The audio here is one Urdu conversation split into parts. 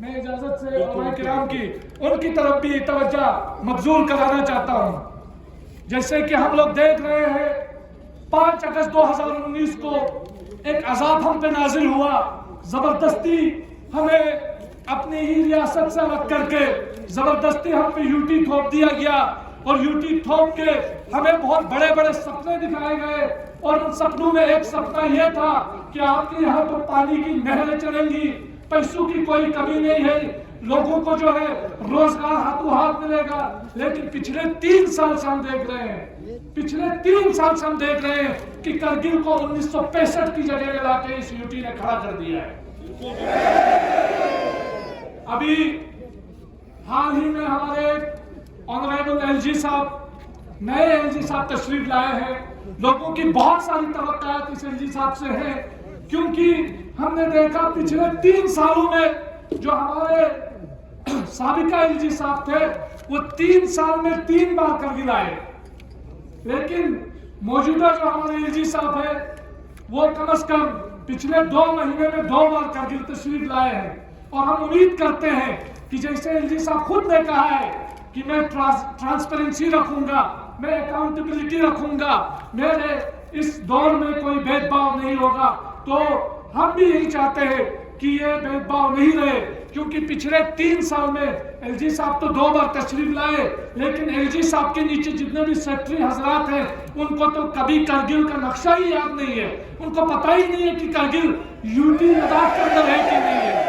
میں اجازت سے علماء کرام کی ان کی طرف بھی توجہ مبذول کرانا چاہتا ہوں. جیسے کہ ہم لوگ دیکھ رہے ہیں 5 اگست 2019 کو ایک عذاب ہم پہ نازل ہوا. زبردستی ہمیں اپنی ہی ریاست سے الگ کر کے زبردستی ہم پہ یوٹی تھوپ دیا گیا اور یوٹی تھوپ کے ہمیں بہت بڑے بڑے سپنے دکھائے گئے اور ان سپنوں میں ایک سپنا یہ تھا کہ آپ کے یہاں تو پانی کی نہریں چلیں گی, پیسوں کی کوئی کمی نہیں ہے, لوگوں کو جو ہے روزگار ہاتھوں ہاتھ ملے گا. لیکن پچھلے 3 سال سے ہم دیکھ رہے ہیں, پچھلے 3 سال سے ہم دیکھ رہے ہیں کہ کرگل کو 1965 کی جگہ لا کے اس یوٹی نے کھڑا کر دیا ہے. ابھی حال ہی میں ہمارے آنریبل ایل جی صاحب, نئے ایل جی صاحب تشریف لائے ہیں. لوگوں کی بہت ساری توقعات اس ایل جی صاحب سے ہیں, کیونکہ ہم نے دیکھا پچھلے 3 سالوں میں جو ہمارے سابقہ ایل جی صاحب تھے وہ 3 سال میں 3 بار کرگل آئے, لیکن موجودہ جو ہمارے ایل جی صاحب ہے وہ کم از کم پچھلے 2 مہینے میں 2 بار کرگل تشریف لائے ہیں. اور ہم امید کرتے ہیں کہ جیسے ایل جی صاحب خود نے کہا ہے کہ میں ٹرانسپیرنسی رکھوں گا, میں اکاؤنٹیبلٹی رکھوں گا, میرے اس دور میں کوئی بھید بھاؤ نہیں ہوگا, تو ہم بھی یہی چاہتے ہیں کہ یہ بھید بھاؤ نہیں رہے. کیونکہ پچھلے 3 سال میں ایل جی صاحب تو 2 بار تشریف لائے, لیکن ایل جی صاحب کے نیچے جتنے بھی سیکٹری حضرات ہیں ان کو تو کبھی کرگل کا نقشہ ہی یاد نہیں ہے, ان کو پتہ ہی نہیں ہے کہ کرگل یوٹی لداخ کے اندر ہے کہ نہیں ہے.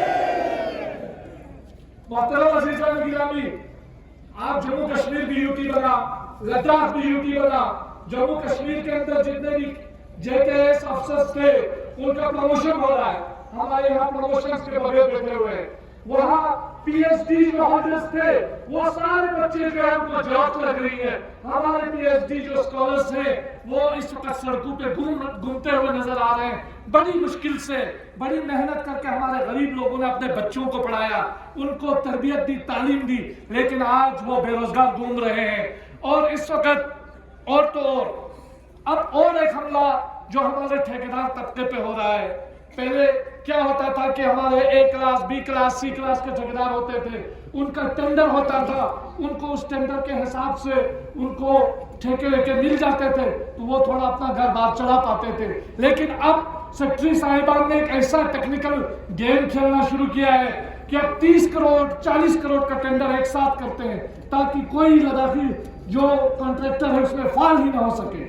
محترم عزیزان گرامی, آپ جموں کشمیر بھی یوٹی بنا, لداخ بھی یوٹی بنا. جموں کشمیر کے اندر جتنے بھی جے کے ایس افسرز تھے ان کا پروموشن ہو رہا ہے, ہمارے یہاں پروموشنز کے بغیر بیٹھے ہوئے ہیں. وہاں پی ایچ ڈی جو ہولڈرز تھے وہ سارے بچے جو ہیں ان کو جاب لگ رہی ہے. ہمارے پی ایچ ڈی جو اسکالرز ہیں وہ اس وقت سڑکوں پہ گھومتے ہوئے نظر آ رہے ہیں. بڑی مشکل سے, بڑی محنت کر کے ہمارے غریب لوگوں نے اپنے بچوں کو پڑھایا, ان کو تربیت دی, تعلیم دی, لیکن آج وہ بے روزگار گھوم رہے ہیں. اور اس وقت اور تو اب اور ایک حملہ جو ہمارے ٹھیکیدار طبقے پہ ہو رہا ہے. پہلے کیا ہوتا تھا کہ ہمارے A class, B class, C class کے ٹھیکیدار ہوتے تھے, ان کا ٹینڈر ہوتا تھا, ان کو اس ٹینڈر کے حساب سے ان کو ٹھیکے لے کے مل جاتے تھے تو وہ تھوڑا اپنا گھر بار چلا پاتے تھے. لیکن اب سیکٹری صاحبان نے ایک ایسا ٹیکنیکل گیم کھیلنا شروع کیا ہے کہ اب 30 کروڑ 40 کروڑ کا ٹینڈر ایک ساتھ کرتے ہیں تاکہ کوئی لداخی جو کانٹریکٹر ہے اس میں فال ہی نہ ہو سکے.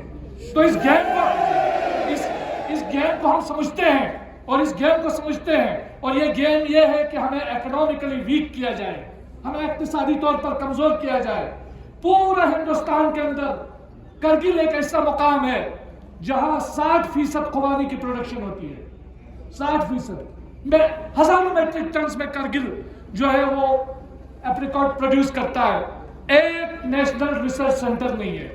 تو اس گیم کو ہم سمجھتے ہیں اور اس گیم کو سمجھتے ہیں, اور یہ گیم یہ ہے کہ ہمیں اکنامکلی ویک کیا جائے, ہمیں اقتصادی طور پر کمزور کیا جائے. پورے ہندوستان کے اندر کرگل ایک ایسا مقام ہے جہاں 60% خوبانی کی پروڈکشن ہوتی ہے. 60% میں ہزاروں میٹرک ٹنز میں کرگل جو ہے وہ اپریکاٹ پروڈیوس کرتا ہے. ایک نیشنل ریسرچ سینٹر نہیں ہے.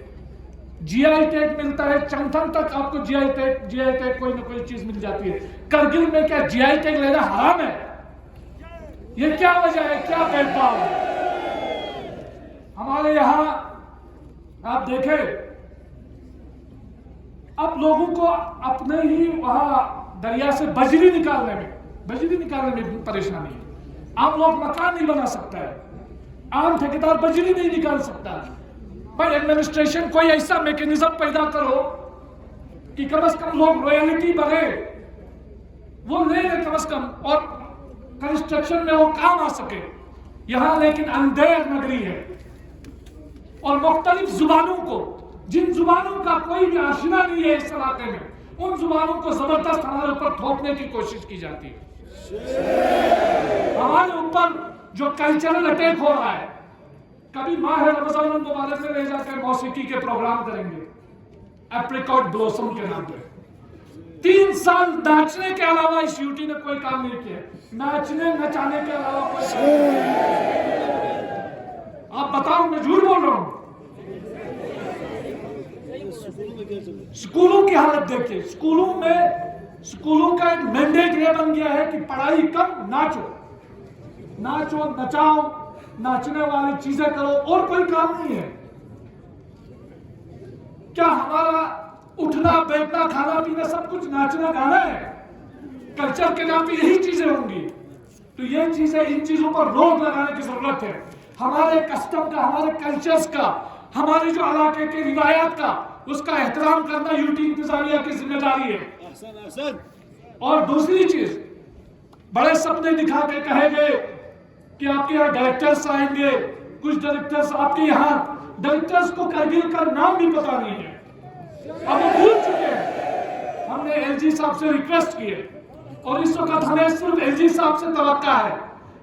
جی آئی ٹیگ ملتا ہے, چنتھن تک آپ کو جی آئی ٹیگ کوئی نہ کوئی چیز مل جاتی ہے. کرگل میں کیا جی آئی ٹیگ لینا حرام ہے؟ یہ کیا وجہ ہے, کیا بھید بھاؤ ہے؟ ہمارے یہاں آپ دیکھیں اب لوگوں کو اپنے ہی وہاں دریا سے بجری نکالنے میں پریشانی ہے. عام لوگ مکان نہیں بنا سکتا ہے, عام ٹھیکیدار بجری نہیں نکال سکتا. پر ایڈمنسٹریشن کوئی ایسا میکینزم پیدا کرو کہ کم از کم لوگ رویلٹی بغیر وہ لے لیں کم از کم, اور کنسٹرکشن میں وہ کام آ سکے. یہاں لیکن اندھیر نگری ہے اور مختلف زبانوں کو, جن زبانوں کا کوئی بھی آشنا نہیں ہے اس علاقے میں, ان زبانوں کو زبردست ہمارے اوپر تھوپنے کی کوشش کی جاتی ہے. ہمارے اوپر جو کلچرل اٹیک ہو رہا ہے, کبھی ماہ رمضان المبارک میں لے جا کر موسیقی کے پروگرام کریں گے اپریکاٹ بلوسم کے نام پہ. 3 سال ناچنے کے علاوہ اس یوٹی نے کوئی کام نہیں کیا, نچانے کے علاوہ کوئی کام نہیں کیا. آپ بتاؤ میں جھوٹ بول رہا ہوں؟ سکولوں کی حالت دیکھیں, سکولوں کا ایک مینڈیٹ یہ بن گیا ہے کہ پڑھائی کم, ناچو نچاؤ, ناچنے والی چیزیں کرو, اور کوئی کام نہیں ہے. کیا ہمارا اٹھنا بیٹھنا کھانا پینا سب کچھ ناچنا گانا ہے؟ کلچر کے نام پہ یہی چیزیں ہوں گی. تو تو یہ چیزیں ان چیزوں پر روک لگانے کی ضرورت ہے. ہمارے کسٹم کا, ہمارے کلچرز کا, ہماری جو علاقے کے روایات کا, اس کا احترام کرنا یوٹی انتظامیہ کی ذمہ داری ہے. اور دوسری چیز, بڑے سپنے دکھا کے کہے گئے کہ آپ کے یہاں ڈائریکٹرز آئیں گے, کچھ ڈائریکٹرز آپ کے یہاں, ڈائریکٹرز کو کرگل کا نام بھی پتا نہیں ہے, اب وہ بھول چکے ہیں. ہم نے ایل جی صاحب سے ریکویسٹ کی ہے اور اس وقت ہمیں صرف ایل جی صاحب سے توقع ہے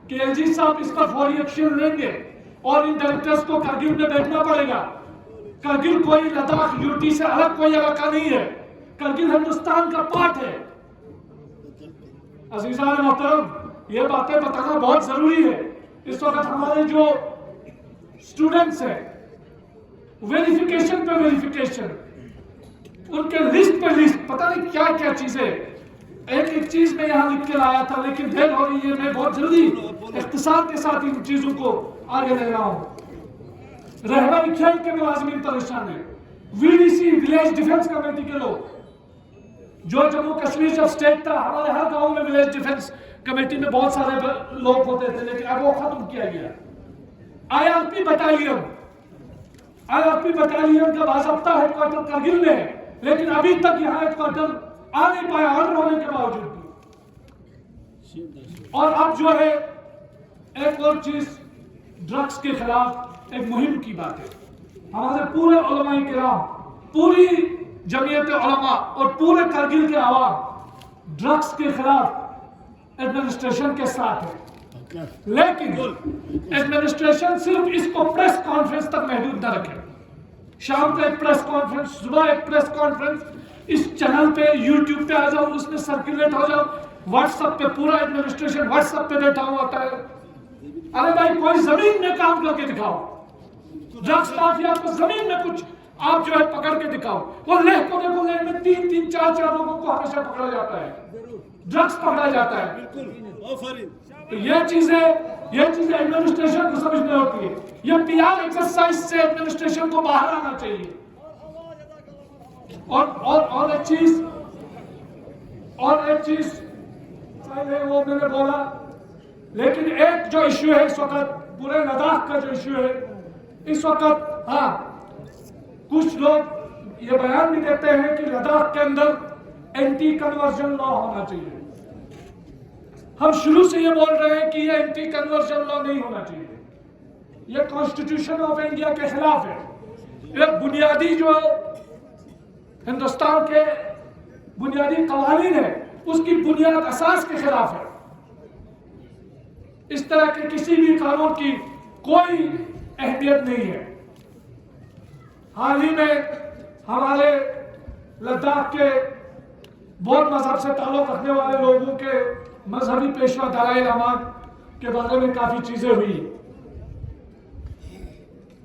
کہ ایل جی صاحب اس پر فوری ایکشن لیں گے اور ان ڈائریکٹرز کو کرگل میں بیٹھنا پڑے گا. کرگل کوئی لداخ یوٹی سے الگ کوئی علاقہ نہیں ہے, کرگل ہندوستان کا پارٹ ہے. عزیزان محترم, یہ باتیں بتانا بہت ضروری ہے. اس وقت ہمارے جو اسٹوڈنٹس ہیں, ویریفیکیشن پہ ویریفیکیشن, ان کے لسٹ پہ لسٹ, پتہ نہیں کیا کیا چیزیں. ایک ایک چیز میں یہاں لکھ کے لایا تھا, لیکن دیر ہو رہی ہے, میں بہت جلدی اختصار کے ساتھ ان چیزوں کو آگے لے رہا ہوں. رہبری کھیل کے ملازمین پریشان ہیں, V D C village defence committee کے لوگ, جو جموں کشمیر جب اسٹیٹ تھا, ہمارے ہر گاؤں میں ولیج ڈیفنس کمیٹی میں بہت سارے لوگ ہوتے تھے, لیکن اب وہ ختم کیا گیا. آئی آر پی بٹالین کا باضابطہ ہیڈ کوارٹر کرگل میں ہے, لیکن ابھی تک یہاں ہیڈ کوارٹر آ نہیں پایا آرڈر ہونے کے باوجود بھی. اور اب جو ہے ایک اور چیز, ڈرگس کے خلاف ایک مہم کی بات ہے. ہمارے پورے علماء کرام, پوری جمعیت علماء اور پورے کرگل کے عوام ڈرگس کے خلاف ایڈمنسٹریشن کے ساتھ ہے. لیکن ایڈمنسٹریشن صرف اس کو پریس کانفرنس تک محدود نہ رکھے. شام کو ایک پریس کانفرنس, صبح ایک پریس کانفرنس, اس چینل پہ یوٹیوب پہ آ جاؤ, اس میں سرکولیٹ ہو جاؤ. واٹس ایپ پہ پورا ایڈمنسٹریشن واٹس ایپ پہ بیٹھا ہوا ہوتا ہے. ارے بھائی, کوئی زمین میں کام کر کے دکھاؤ. ڈرگس مافیا کو زمین میں کچھ آپ جو ہے پکڑ کے دکھاؤ. وہ لیہ کو دیکھو, لیہ میں 3-4 لوگوں کو ہمیشہ پکڑا جاتا ہے, ڈرگس پکڑا جاتا ہے. تو یہ چیزیں ایڈمنسٹریشن کو سمجھنے ہوتی ہے. یہ پی آر ایکسرسائز سے ایڈمنسٹریشن کو باہر آنا چاہیے. اور ایک چیز پہلے وہ میں نے بولا, لیکن ایک جو ایشو ہے اس وقت, پورے لداخ کا جو ایشو ہے اس وقت, ہاں کچھ لوگ یہ بیان بھی دیتے ہیں کہ لداخ کے اندر اینٹی کنورژن لا ہونا چاہیے. ہم شروع سے یہ بول رہے ہیں کہ یہ اینٹی کنورژن لا نہیں ہونا چاہیے. یہ کانسٹیٹیوشن آف انڈیا کے خلاف ہے. یہ بنیادی جو ہندوستان کے بنیادی قوانین ہے, اس کی بنیاد اساس کے خلاف ہے. اس طرح کے کسی بھی قانون کی کوئی اہمیت نہیں ہے. حال ہی میں ہمارے لداخ کے بودھ مذہب سے تعلق رکھنے والے لوگوں کے مذہبی پیشوا دلائی لاما کے بارے میں کافی چیزیں ہوئی.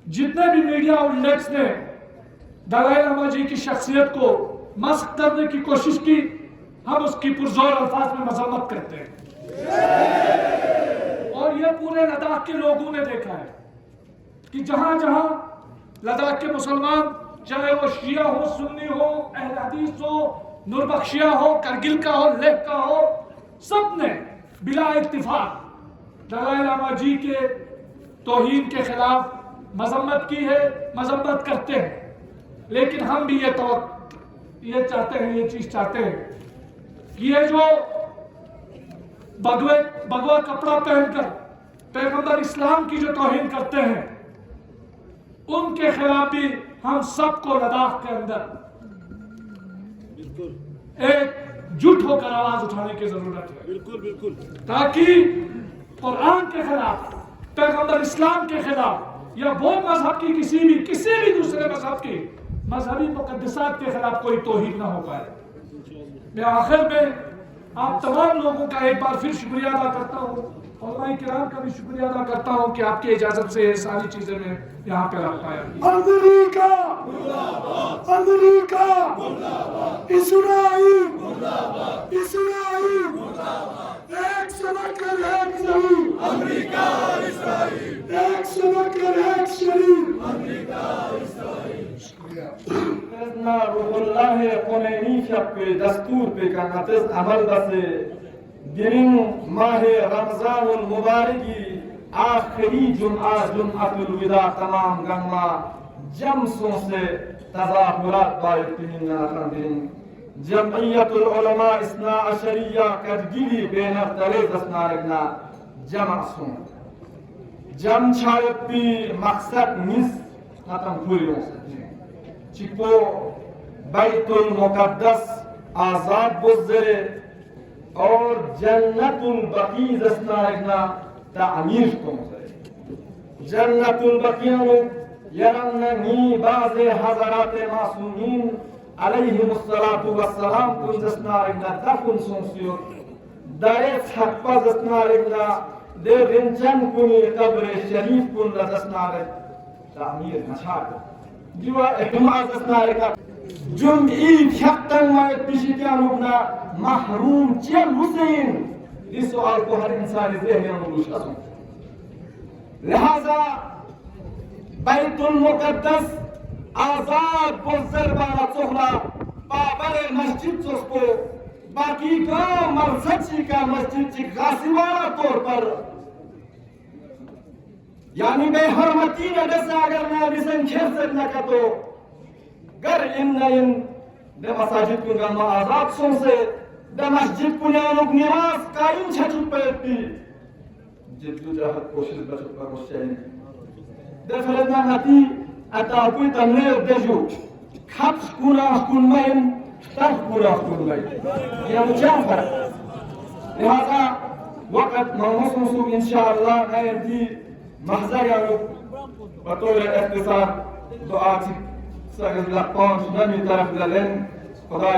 جتنے بھی میڈیا اور انڈیکس نے دلائی لاما جی کی شخصیت کو مسخ کرنے کی کوشش کی, ہم اس کی پرزور الفاظ میں مذمت کرتے ہیں. اور یہ پورے لداخ کے لوگوں نے دیکھا ہے کہ جہاں جہاں لداخ کے مسلمان, چاہے وہ شیعہ ہو, سنی ہو, اہل حدیث ہو, نوربخشیہ ہو, کرگل کا ہو, لیہ کا ہو, سب نے بلا اتفاق دلائی لاما جی کے توہین کے خلاف مذمت کی ہے, مذمت کرتے ہیں. لیکن ہم بھی یہ چاہتے ہیں, یہ چیز چاہتے ہیں کہ یہ جو بگوا کپڑا پہن کر پیغمبر اسلام کی جو توہین کرتے ہیں, ان کے خلاف بھی ہم سب کو لداخ کے اندر ایک جٹ ہو کر آواز اٹھانے کی ضرورت ہے. بالکل تاکہ قرآن کے خلاف, پیغمبر اسلام کے خلاف, یا وہ مذہب کی کسی بھی دوسرے مذہب کی مذہبی مقدسات کے خلاف کوئی توہین نہ ہو پائے. میں آخر میں آپ تمام لوگوں کا ایک بار پھر شکریہ ادا کرتا ہوں, علماء کرام کا بھی شکریہ ادا کرتا ہوں کہ آپ کی اجازت سے یہ ساری چیزیں میں یہاں پہ رکھ پایا. امریکہ امریکہ, اسرائیل اسرائیل, ایک سبق کر ایک شریف, امریکہ اسرائیل, ایک سبق کر ایک شریف, امریکہ اسرائیل. روح الله قنینی شب دستور بکن اتز عمل بسه گرنگ ماہ رمضان المبارکی آخری جمعہ جمعۃ الوداع تمام گنگما جم سوں سے تظاہرات باید کنین ناکن دین جمعیت العلماء اثنا عشریہ کدگیری بین اختلیز اسنا رگنا جمع سوں جم چھایت بھی مقصد نیس نتم پوریوں سے چکو بیت المقدس آزاد بزرے اور جنت البقیع اسنا رگنا تعمیر کن سے جنت البقیع یرننی بعض حضرات معصومین علیہم السلام کن جسنا رگنا دفن سنسیو دریت حق پا جسنا رگنا دے رنچن کنی قبر شریف کن جسنا رگ تعمیر نشاک جوا احتماع جسنا رگنا جمعی حقتن وائد پیشی کیا رکنا محروم چل حسین اس سوال کو ہر انسانی ذہن انگوش کروں لہذا بیت المقدس آزاد بزر بارا چخلا بابر مسجد چسکو باقی کا مرسد چی کا مسجد چی غاسبانہ طور پر یعنی بے حرمتی نے جیسے اگر میں بسن کھیر سکنا کا تو گر ان دے مساجد کو گانا آزاد سن سے دے مسجد کو نیانوک نماز قائم چھچت پیتی جدو جہد کوشش بچت پر مشتعین دے فلدنا نتی اتاکوی تنیر دیجو خبش کناہ کن مہم ترخ کناہ کن مہم یہ مجھے فرق لہذا وقت محمد منصوب انشاءاللہ غیر دی محضر یعنی بطور اختصار دعا تھی ساگز لقانش نمی طرف للن خدا